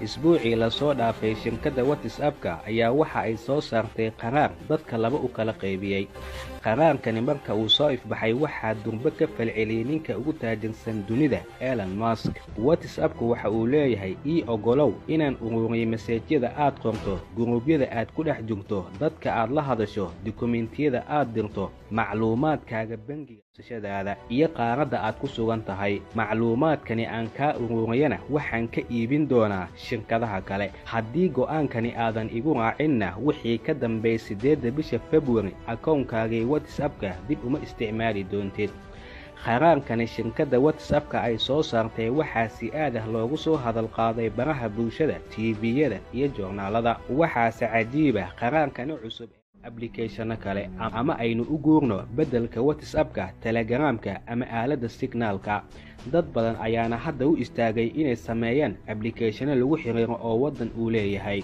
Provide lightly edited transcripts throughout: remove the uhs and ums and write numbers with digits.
isbuucii la soo dhaafay shirkadda WhatsApp-ka ayaa waxa ay soo saartay qaraar dadka laba u kala qaybiyay. Qaraarkani marka uu soo ifbaxay waxaa durba ka falceliyay ninka ugu taajirsan dunida Elon Musk. WhatsApp-ku waxa uu leeyahay ogolow inaan ururiyo maseejyada aad qorto, guruubyada aad ku dhex jirto, dadka aad la hadasho, dukumentiyada aad dirto, macluumaadkaaga bangiga shadaada iyo qaaradda aad ku sugan tahay. Macluumaadkani aan ka ururiyana waxaan ka iibin doonaa shirkadaha kale. Haddii go'aankani aadan igu raacinna wixii ka dambeeyay 8 bisha February akoonkaaga WhatsApp-ka dib uma isticmaali doontid. Qaraarkani shirkadda WhatsApp-ka ay soo saartay waxaa si aad ah loogu soo hadal qaaday baraha bulshada, TV-yada iyo joornaalada. Waxaase cajiib ah qaraarkani cusub application kale ama aynu u guurno beddelka WhatsApp-ka, Telegram-ka ama aaladda Signal-ka. Dad badan ayaana hadda u istaagay inay sameeyaan application lagu xiriiro oo waddan uu leeyahay.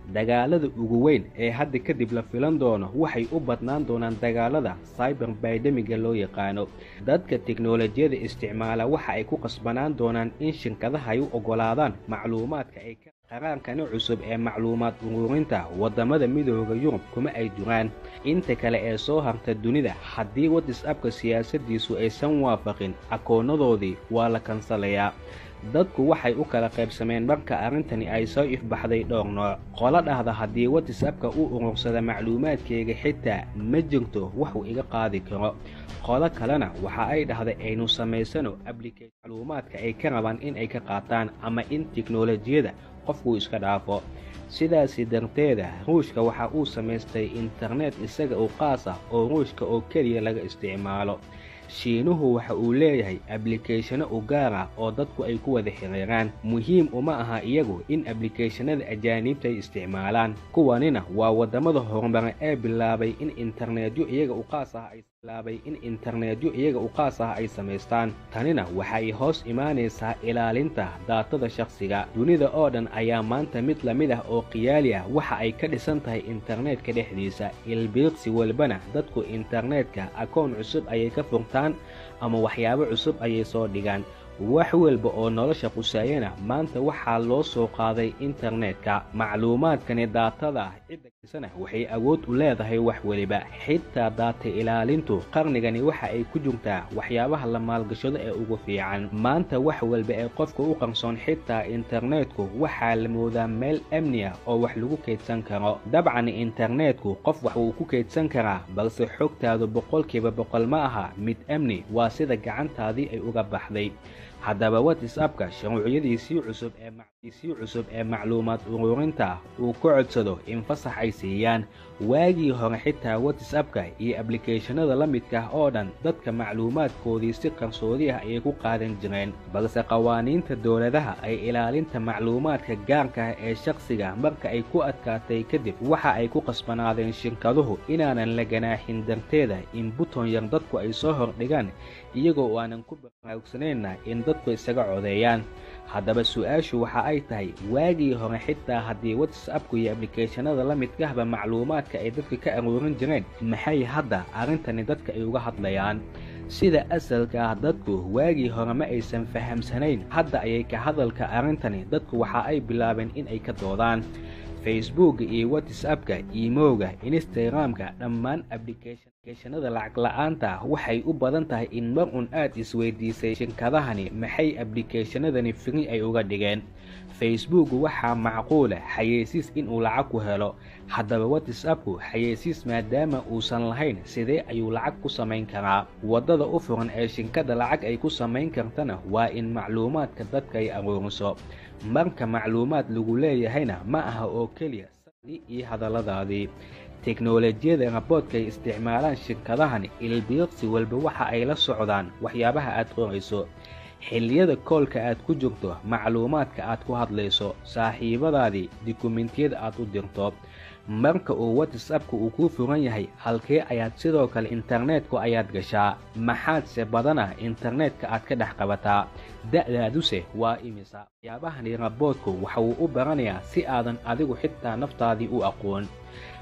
Dagaalada ugu weyn ee hadda kadib la filan doono waxay u badnaan doonaan dagaalada cyber pandemic-ga loo yaqaano. Dadka tiknoolajiyada isticmaala waxa ay ku qasbanaan doonaan in shirkadaha ay u ogolaadaan macluumaadka ay ka qaraarkani cusub ee macluumaad ururinta wadamada midowga Yurub kuma ay jiraan. Inta kale ee soo harta dunida haddii WhatsApp-ka siyaasadiisu aysan waafaqin akoonadoodii waa la kansalayaa. Dadku waxay u kala qaybsameen marka arrintani ay soo ifbaxday dhowr nooc. Qola dhahda haddii WhatsApp-ka uu urursada macluumaadkayga xitaa ma jirto wax uu iga qaadi karo. Qola kalena waxa ay dhahday aynu samaysano application macluumaadka ay ka rabaan in ay ka qaataan ama in tiknoolajiyada qofku iska dhaafo. Sidaas darteeda Ruushka waxa uu samaystay internet isaga oo qaas ah oo Ruushka oo kaliya laga isticmaalo. Shiinuhu waxa uu leeyahay application u gaar ah oo dadku ay ku wada xiriiraan. Muhiim uma aha iyagu in applicationada ajaanibta ay isticmaalaan. Kuwanina waa wadamada horumaray ee bilaabay in internetyo iyaga u qaas ah ay samaystaan. Tanina waxay hoos imaanaysaa ilaalinta daatada shakhsiga. Dunida oo dhan ayaa maanta mid la mid ah oo qiyaali ah waxa ay ka dhisan tahay internetka dhexdiisa. Ilbiiqsi walbana dadku internetka akoon cusub ayay ka furtaan ama waxyaabo cusub ayay soo dhigaan. Wax walba oo nolosha quseeyana maanta waxaa loo soo qaaday internetka. Macluumaadkani daatada cidda waxay awood u leedahay wax waliba, xitaa daata ilaalintu qarnigani waxa ay ku jirtaa waxyaabaha la maalgashado ee ugu fiican. Maanta wax walba ee qofka u qarsoon xitaa internetku waxaa la moodaa meel amni ah oo wax lagu kaydsan karo. Dabcan internetku qof wax uu ku kaydsan karaa, balse xogtaadu 100% ma aha mid amni, waa sida gacantaadii ay uga baxday. haddaba WhatsApp-ka sharciyadiisii cusub ee macluumaad ururinta uu ku codsado in fasax ay siiyaan. waagii hore xitaa WhatsApp-ka iyo applicationada la midka oo dhan dadka macluumaadkoodii si qarsoodi ah ay ku qaadan jireen, balse qawaaniinta dawladaha ay ilaalinta macluumaadka gaarka ah ee shakhsiga marka ay ku adkaatay kadib waxa ay ku qasbanaadeen shirkaduhu inaanan la ganaaxin darteeda in buton yar dadku ay soo hordhigaan iyagoo aanan ku baraarugsanayna in dadku isaga codeeyaan. haddaba su'aashu waxa ay tahay, waagii hore xitaa haddii WhatsApp-ku iyo applicationada la midka ah macluumaadka ay dadka ka aruurin jireen, maxay hadda arrintani dadka ay uga hadlayaan? sida asalka ah dadku waagii hore ma aysan fahamsanayn, hadda ayay ka hadalka arrintani dadku waxa ay bilaabeen in ay ka doodaan. Facebook iyo WhatsApp-ka, email-ga, Instagram-ka, dhammaan applicationada lacag la'aanta waxay u badan tahay in mar un aad isweydiisay shirkadahani maxay applicationadani free ay uga dhigeen. Facebook waxaa macquul ah xayeysiis in uu lacag ku helo. haddaba WhatsApp-ku xayeysiis maadaama uusan lahayn, sidee ayuu lacag ku samayn karaa? wadada u furan ee shirkada lacag ay ku samayn kartana waa in macluumaadka dadka ay aruuriso. marka macluumaad lagu leeyahayna ma aha oo keliya sadi iyo hadalladaadii. teknoolajiyada raboodka ay isticmaalaan shirkadahani ilbiiqsi walba waxa ay la socdaan waxyaabaha aad qorayso, xilliyada koolka aad ku jirto, macluumaadka aad ku hadlayso, saaxiibadaadii, dukumentiyada aad u dirto. marka uu WhatsApp-ku uu ku furan yahay, halkee ayaad sidoo kale internetku ayaad gashaa? maxaadse badana internetka aad ka dhex qabataa? da'daaduse waa imisa? waxyaabahani raboodku waxa uu u baranayaa si aadan adigu xitaa naftaadii u aqoon.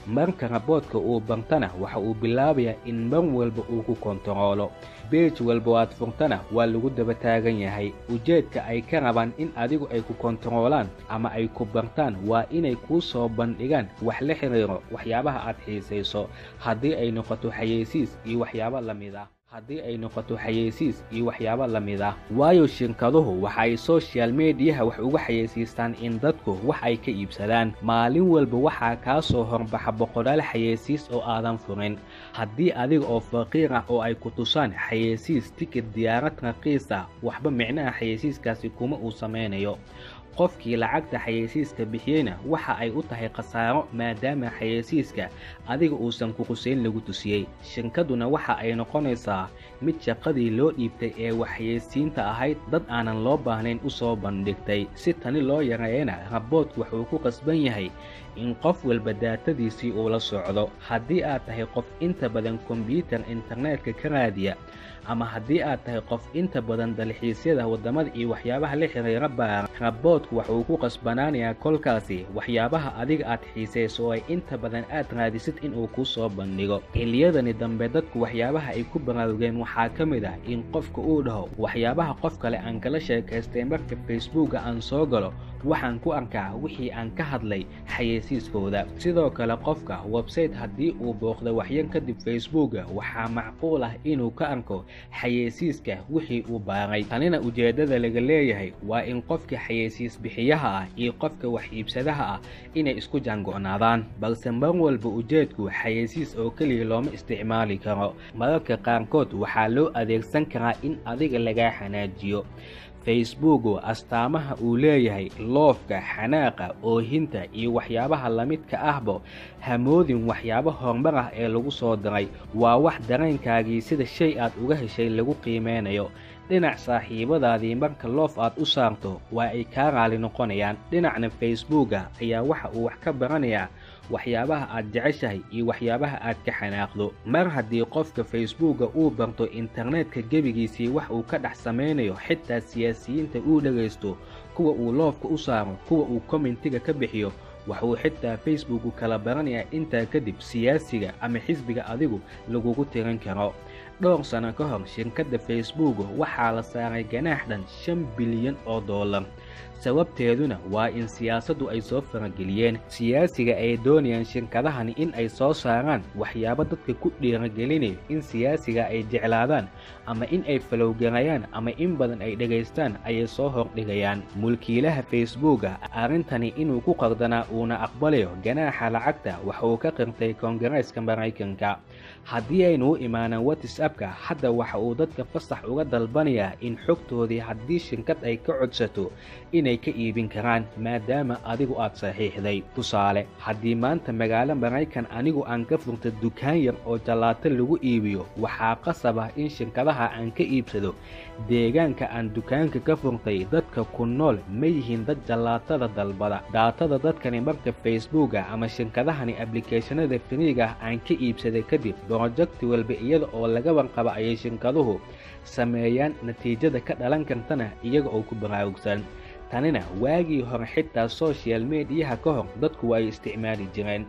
marka raboodka uu bartana waxa uu bilaabayaa in mar walba uu ku kontaroolo. beej walba aad furtana waa lagu daba taagan yahay. ujeedka ay ka rabaan in adigu ay ku kontaroolaan ama ay ku bartaan waa inay kuu soo bandhigaan wax la xiriiro waxyaabaha aad xiisayso, haddii ay noqoto xayeysiis iyo waxyaabo la mid ah. waayo shirkaduhu waxa ay social mediaha wax uga xayeysiistaan in dadku wax ay ka iibsadaan. maalin walba waxaa kaa soo horbaxa boqolaal xayeysiis oo aadan furin. haddii adiga oo faqiir ah oo ay ku tusaan xayeysiis tikid diyaarad raqiis ah, waxba micnaha xayeysiiskaasi kuma uu samaynayo. qofkii lacagta xayeysiiska bixiyeyna waxa ay u tahay khasaaro, maadaama xayeysiiska adiga uusan ku qusayn lagu tusiyey. shirkaduna waxa ay noqonaysaa mid shaqadii loo dhiibtay ee waxayeysiinta ahayd dad aanan loo baahnayn u soo bandhigtay. si tani loo yareeyana, raboodku wuxuu ku qasban yahay in qof walba daatadiisii uu la socdo. haddii aad tahay qof inta badan kombiyuutar internetka ka raadiya, ama haddii aad tahay qof inta badan dalxiisyada waddamada iyo waxyaabaha la xiriira baara, raboodku wuxuu ku qasbanaanayaa kolkaasi waxyaabaha adiga aad xiisayso oo ay inta badan aad raadisid inuu kuu soo bandhigo. xilliyadani dambe dadku waxyaabaha ay ku baraarugeen waxaa ka mid ah in qofka uu dhaho waxyaabaha qof kale aan kala sheekaystay marka facebooka aan soo galo waxaan ku arkaa wixii aan ka hadlay xayeysiiskooda. sidoo kale qofka website haddii uu booqdo waxyan kadib facebooka, waxaa macquul ah inuu ka arko xayeysiiska wixii uu baaray. tanina ujeedada laga leeyahay waa in qofka xayeysiis bixiyaha ah iyo qofka wax iibsadaha ah inay isku jaango'naadaan. balse mar walba ujeedku xayeysiis oo keliya looma isticmaali karo. mararka qaarkood waxaa loo adeegsan karaa in adiga lagaa xanaajiyo. facebooku astaamaha uu leeyahay, loofka, xanaaqa, oohinta iyo waxyaabaha la midka ahba hamoodin waxyaabo horumar ah ee lagu soo diray. waa wax dareenkaagii sida shay aad uga heshay lagu qiimeynayo. dhinac saaxiibadaadii marka loof aad u saarto waa ay kaa raali noqonayaan. dhinacna facebooka ayaa waxa uu wax ka baranayaa waxyaabaha aad jeceshahay iyo waxyaabaha aad ka xanaaqdo. mar haddii qofka facebooka uu barto internetka gebigiisii wax uu ka dhex samaynayo, xitaa siyaasiyiinta uu dhagaysto, kuwa uu loofka u saaro, kuwa uu kommentiga ka bixiyo, waxuu xitaa facebooku kala baranayaa intaa kadib siyaasiga ama xisbiga adigu lagugu tirin karo. dhowr sano ka hor shirkadda facebooka waxaa la saaray ganaax dhan $5 bilyan. sababteeduna waa in siyaasaddu ay soo farageliyeen. siyaasiga ay doonayaan shirkadahani in ay soo saaraan waxyaabo dadka ku dhiiragelinayo in siyaasiga ay jeclaadaan ama in ay falowgarayaan ama in badan ay dhegaystaan ayay soo hordhigayaan. mulkiilaha facebooka arrintani inuu ku qardanaa uuna aqbalayo ganaaxa lacagta waxa uu ka qirtay koongareeska Maraykanka. haddii aynu u imaanaan whatsappka, hadda waxa uu dadka fasax uga dalbanayaa in xogtoodii haddii shirkad ay ka codsato inay ka iibin karaan, maadaama adigu aad saxiixday. tusaale, haddii maanta magaalo Maraykan anigu aan ka furto dukaan yar oo jalaato lagu iibiyo, waxaa qasab ah in shirkadaha aan ka iibsado deegaanka aan dukaanka ka furtay dadka ku nool ma yihiin dad jalaatada dalbada. daatada dadkani marka facebooka ama shirkadahani ablicationada firiiga aan ka iibsaday kadib, project walba iyada oo laga warqaba ayay shirkaduhu sameeyaan. natiijada ka dhalan kartana iyaga oo ku baraarugsan. tanina waagii hore xitaa social mediaha ka hor dadku ay isticmaali jireen.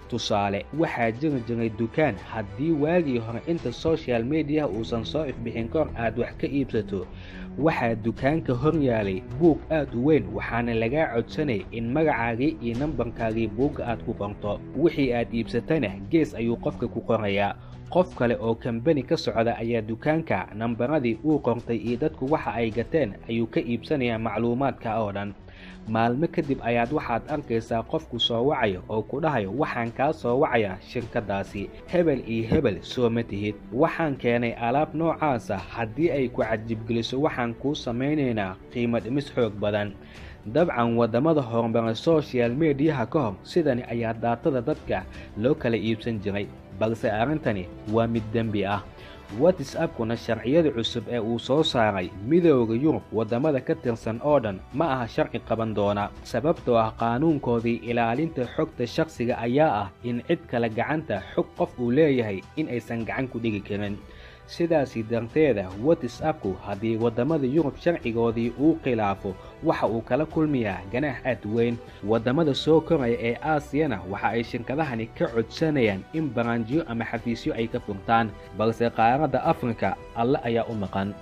tusaale, waxaa jiri jiray dukaan haddii waagii hore inta social mediaha uusan soo ifbixin kahor aad wax ka iibsato, waxaa dukaanka hor yaalay buug aad u weyn, waxaana lagaa codsanay in magacaagii iyo nambarkaagii buugga aad ku qorto. wixii aad iibsatana gees ayuu qofka ku qorayaa. qof kale oo kambani ka socda ayaa dukaanka nambaradii uu qortay iyo dadku waxa ay gateen ayuu ka iibsanayaa macluumaadka oo dhan. maalmo kadib ayaad waxaad arkaysaa qofku soo wacayo oo ku dhahayo waxaan kaa soo wacayaa shirkadaasi, hebel iyo hebel soo ma tihid, waxaan keenay alaab noocaasa, haddii ay ku cajibgeliso waxaan kuu samaynaynaa qiimo dhimis xoog badan. dabcan waddamada horumaray social mediaha ka hor sidani ayaa daatada dadka loo kala iibsan jiray, balse arrintani waa mid dembi ah. whatsappkuna sharciyada cusub ee uu soo saaray midowda Yurub waddamada ka tirsan oo dhan ma aha sharci qaban doona, sababtoo ah qaanuunkoodii ilaalinta xogta shakhsiga ayaa ah in cid kale gacanta xog qof uu leeyahay in aysan gacan ku dhigi karin. sidaasi darteeda WhatsApp-ku haddii waddamada Yurub sharcigoodii uu khilaafo waxa uu kala kulmayaa ganaax aad weyn. Waddamada soo koraya ee Aasiyana waxa ay shirkadahani ka codsanayaan in baraanjiyo ama xafiisyo ay ka furtaan, balse qaaradda Afrika alle ayaa u maqan.